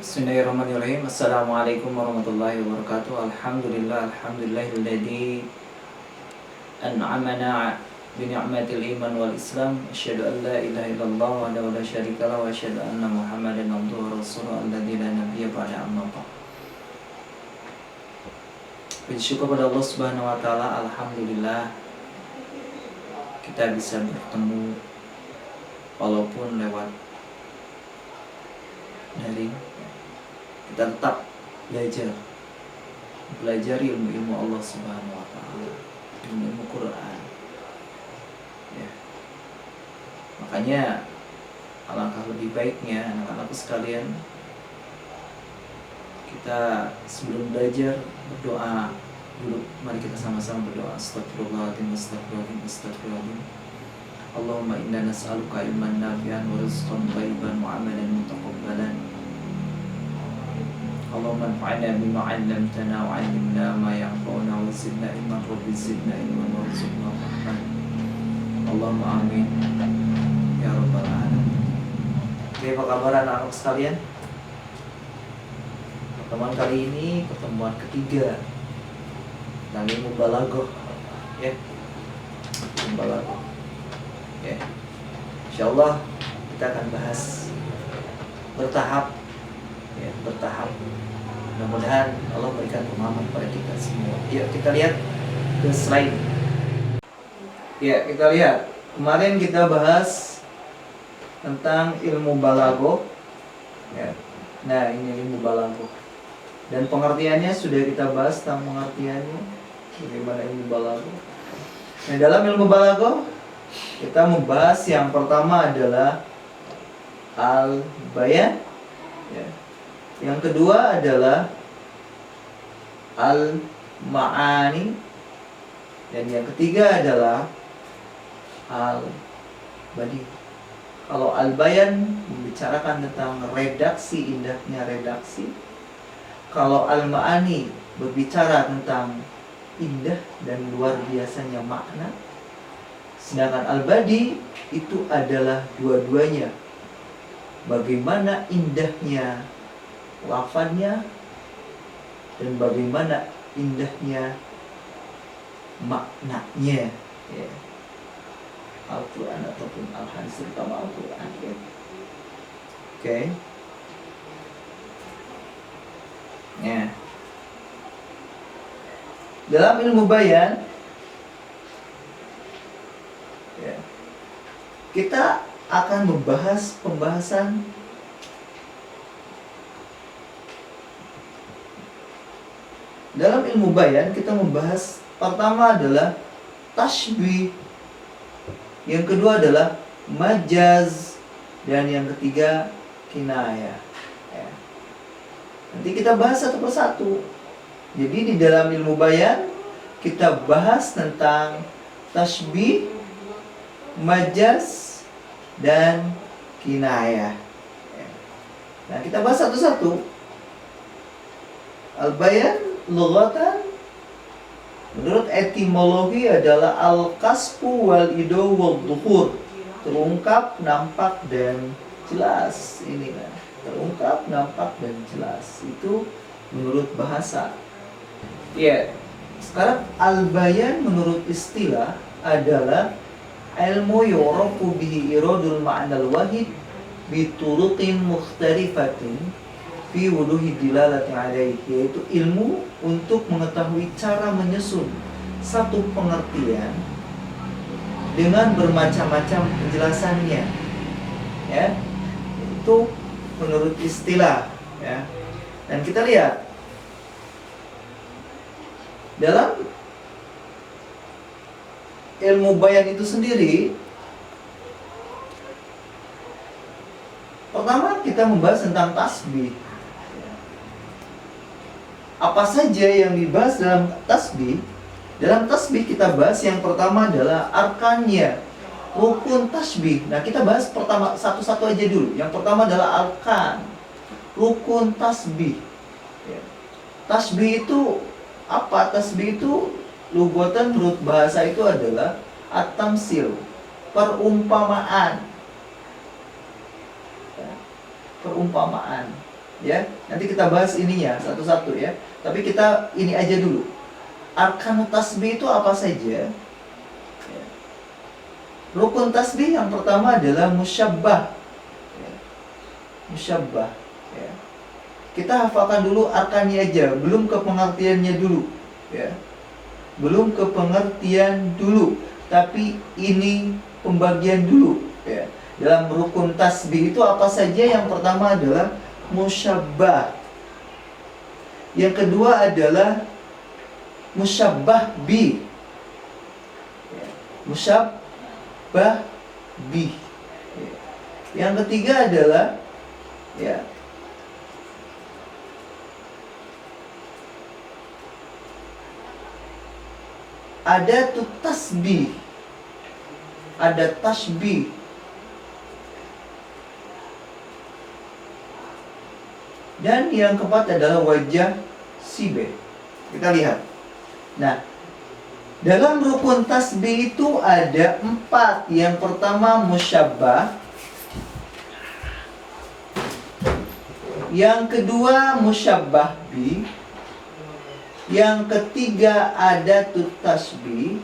Bismillahirrahmanirrahim. Assalamualaikum warahmatullahi wabarakatuh. Alhamdulillahilladzi an'amana bi ni'matil iman wal islam. Asyhadu an la ilaha illallah wahdahu la syarikalah wa asyhadu anna Muhammadan abduhu wa rasuluhu alladzi la nabiyya ba'da amma ba'd. Bersyukur pada Allah Subhanahu wa taala, alhamdulillah kita bisa bertemu walaupun lewat daring. Kita tetap belajar ilmu-ilmu Allah Subhanahu wa taala, ilmu Quran. Ya. Makanya alangkah lebih baiknya anak-anakku sekalian, kita sebelum belajar berdoa dulu. Mari kita sama-sama berdoa. Astagfirullahaladzim, astagfirullahaladzim, astagfirullahaladzim. Allahumma inna nas'aluka ilman nafi'an wa rizqan thayyiban wa amalan mutaqabbalan. Allahumma anfa'na bima 'allamtana wa 'allimna ma yanfa'una wa zidna ilman, rabbi zidna ilman warzuqna fahman. Allahumma amin ya rabbal alamin. Oke, apa kabar anak-anak sekalian? Pertemuan kali ini pertemuan ketiga tentang ilmu balaghah, ya. Ilmu balaghah. Ya. Insyaallah kita akan bahas bertahap, ya, bertahap. Mudah-mudahan Allah berikan pemahaman pada kita semua. Yuk kita lihat ke slide. Ya, kita lihat. Kemarin kita bahas tentang ilmu balaghah. Ya. Nah, ini ilmu balaghah. Dan pengertiannya sudah kita bahas tentang pengertiannya. Bagaimana ilmu balaghah. Nah, dalam ilmu balaghah kita membahas yang pertama adalah al-bayan, ya. Yang kedua adalah al-ma'ani, dan yang ketiga adalah al-badi. Kalau al-bayan membicarakan tentang redaksi, indahnya redaksi. Kalau al-ma'ani berbicara tentang indah dan luar biasanya makna. Sedangkan al-badi itu adalah dua-duanya. Bagaimana indahnya lafadznya dan bagaimana indahnya maknanya, ya. Al-Quran ataupun Al-Hadis, terutama Al-Quran, ya. Oke. Ya. Dalam ilmu bayan, ya, kita akan membahas pembahasan dalam ilmu bayan. Kita membahas pertama adalah tashbih, yang kedua adalah majaz, dan yang ketiga kinayah, ya. Nanti kita bahas satu persatu. Jadi di dalam ilmu bayan kita bahas tentang tashbih, majaz, dan kinayah, ya. Nah, kita bahas satu-satu. Al-bayan lughatan menurut etimologi adalah al-kasfu wal ido wal duhur, terungkap, nampak, dan jelas. Ini kan, terungkap, nampak, dan jelas. Itu menurut bahasa. Ya, sekarang al-bayan menurut istilah adalah ilmu yu'rafu bihi iradul ma'nal wahid bituruqin mukhtalifatin fi wuduhi dilalati alaihi, yaitu ilmu untuk mengetahui cara menyusun satu pengertian dengan bermacam-macam penjelasannya, ya. Itu menurut istilah, ya. Dan kita lihat dalam ilmu bayan itu sendiri, pertama kita membahas tentang tasbih. Apa saja yang dibahas dalam tasbih? Dalam tasbih kita bahas yang pertama adalah arkannya, rukun tasbih. Nah, kita bahas pertama satu-satu aja dulu. Yang pertama adalah arkan, rukun tasbih, ya. Tasbih itu apa? Tasbih itu lughatan menurut bahasa itu adalah at-tamsil, perumpamaan. Perumpamaan. ya. Nanti kita bahas ininya satu-satu ya. Tapi kita ini aja dulu. Arkanut tasbih itu apa saja? Ya. Rukun tasbih yang pertama adalah musyabbah. Ya. Musyabbah. Ya. Kita hafalkan dulu arkannya aja, belum ke pengertiannya dulu. Ya. Belum ke pengertian dulu, tapi ini pembagian dulu. Ya. Dalam rukun tasbih itu apa saja? Yang pertama adalah musyabbah. Yang kedua adalah musyabbah bi. Musyabbah bi. Yang ketiga adalah ya, ada tuh tasbih, ada tasbih. Dan yang keempat adalah wajah sibe. Kita lihat. Nah, dalam rukun tasbih itu ada 4. Yang pertama musyabbah. Yang kedua musyabbah bi. Yang ketiga ada tut tasbih.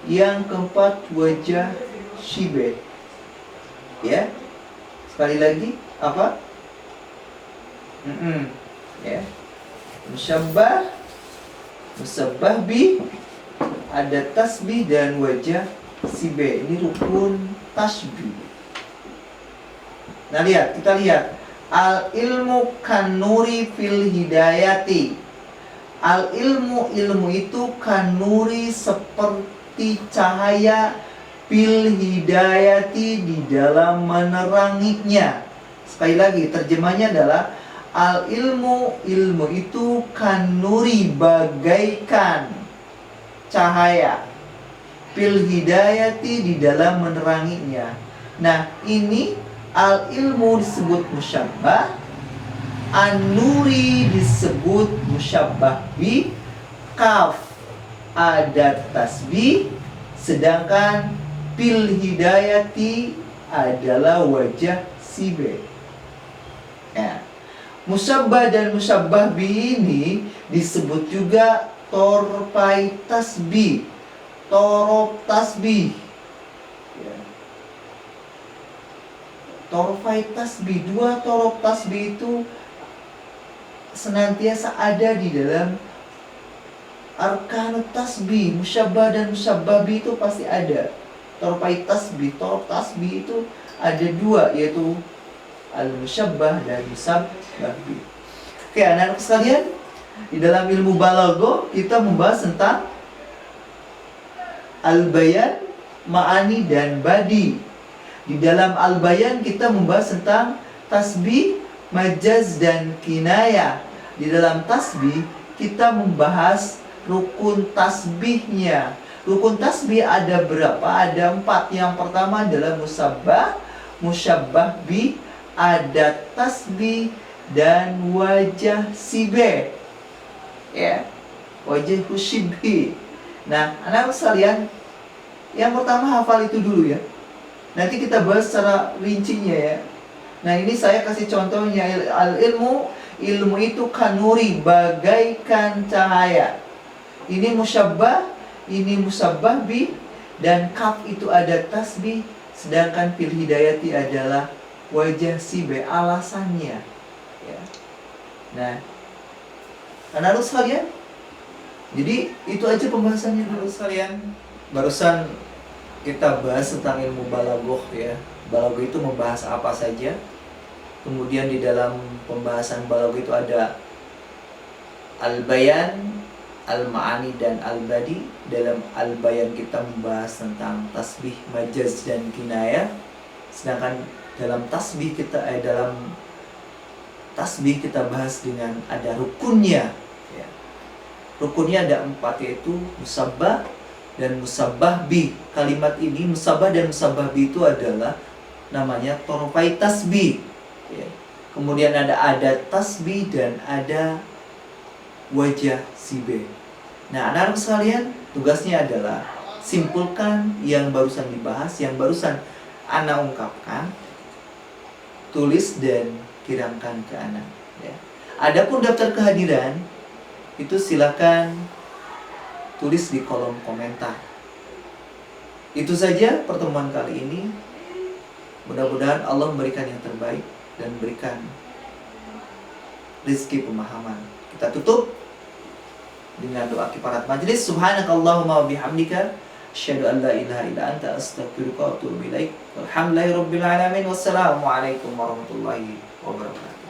Yang keempat wajah shibe. Ya. Sekali lagi apa? Ya. Musyabbah, musyabbah bi, ada tasbih dan wajah sibe. Ini rukun tasbih. Nah, kita lihat. Al ilmu kanuri fil hidayati. Al ilmu itu kanuri seperti cahaya fil hidayati di dalam meneranginya. Sekali lagi terjemahnya adalah al ilmu itu kanuri bagaikan cahaya fil hidayati di dalam meneranginya. Nah, ini al ilmu disebut musyabbah, an-nuri disebut musyabbah bi, kaf ada tasbih, sedangkan fil hidayati adalah wajah sibe. Ya. Musyabbah dan musyabbah bi ini disebut juga torfai tasbih, torof tasbih. Ya. Torfai tasbih, 2 torof tasbih itu senantiasa ada di dalam arkanut tasbih. Musyabbah dan musyabbah bi itu pasti ada. Torfai tasbih, torof tasbih itu ada 2, yaitu al-musyabbah dan musyabbah bi. Oke, anak-anak sekalian, di dalam ilmu balaghah kita membahas tentang al-bayan, ma'ani dan badi. Di dalam al-bayan kita membahas tentang tasbih, majaz dan kinayah. Di dalam tasbih kita membahas rukun tasbihnya. Rukun tasbih ada berapa? Ada 4. Yang pertama adalah musyabbah, musyabbah bi, ada tasbih dan wajah sibe. Ya, wajah husyibi. Nah, anak-anak sekalian, yang pertama hafal itu dulu ya. Nanti kita bahas secara rincinya ya. Nah, ini saya kasih contohnya. Al ilmu itu kanuri bagaikan cahaya. Ini musyabbah, ini musyabbah bi, dan kaf itu ada tasbih, sedangkan fil hidayati adalah wajah sibe. Alasannya ya. Nah, anak-anak sekalian, jadi itu aja pembahasannya dulu sekalian. Barusan kita bahas tentang ilmu balaghah ya. Balaghah itu membahas apa saja. Kemudian di dalam pembahasan balaghah itu ada al-bayan, al-ma'ani dan al-badi. Dalam al-bayan kita membahas tentang tasbih, majaz dan kinayah. Sedangkan dalam tasbih kita bahas dengan ada rukunnya ya. Rukunnya ada 4, yaitu musyabbah dan musyabbah bi. Kalimat ini musyabbah dan musyabbah bi itu adalah namanya torfai tasbih ya. Kemudian ada tasbih dan ada wajah sibe. Nah, anak-anak sekalian, tugasnya adalah simpulkan yang barusan dibahas, yang barusan ana ungkapkan, tulis dan kirimkan ke anak. Ya. Adapun daftar kehadiran itu silakan tulis di kolom komentar. Itu saja pertemuan kali ini. Mudah-mudahan Allah memberikan yang terbaik dan berikan rezeki pemahaman. Kita tutup dengan doa kifarat majlis. Subhanakallahumma wa bihamdika asyhadu an la ilaha illa anta astaghfiruka wa atubu ilaik. Walhamdulillahirabbil alamin. Wassalamualaikum warahmatullahi wabarakatuh.